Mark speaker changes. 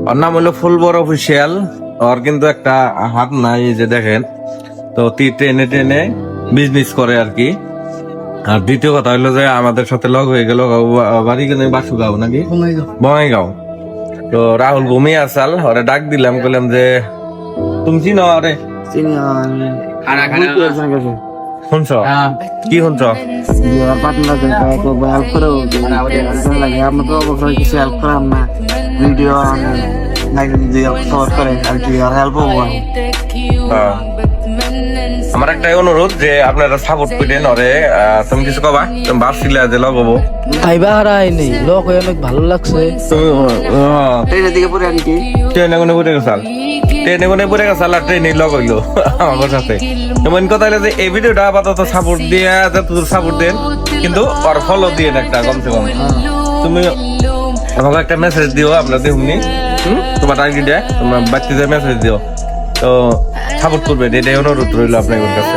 Speaker 1: ওর নাম হলো ফুলবর অফিসিয়াল। ওর কিন্তু একটা হাত নাই, এই যে দেখেন। তো ট্রেনে ট্রেনে বিজনেস করে আর কি। আর দ্বিতীয় কথা হলো যে আমাদের সাথে লগ হয়ে গেল, বাড়ি কিন্তু বাসুগাঁও নাকি বঙ্গাইগাঁও। তো রাহুল ভূমি আসাল, ওরে ডাক দিলাম, বললাম যে তুমি চিনো আরে শুনছ কি শুনছ? আমার একটা অনুরোধ যে আপনারা সাপোর্ট করেন ওরে। তুমি কিছু কবা? তুমি ভাবছিলা যে লগ হবো?
Speaker 2: আইবা হারাই নেই, লোক হয়ে অনেক ভালো লাগছে।
Speaker 1: ট্রেনে কোনে পড়ে গেছাল, ট্রেনে কোনে পড়ে গেছাল আর ট্রেনে লগ হইলো আমার সাথে। এমন কথা হলো যে এই ভিডিওটা আপাতত সাপোর্ট দিয়ে যতদূর সাপোর্ট দেন, কিন্তু ওর ফলো দিয়ে একটা কমসে কম। তুমি আমাকে একটা মেসেজ দিও, আমরা দেখুনি তোমার টার্গেটে তোমার বাচ্চাদের মেসেজ দিও। তো সাপোর্ট করবে, এটাই অনুরোধ রইলো আপনাদের কাছে।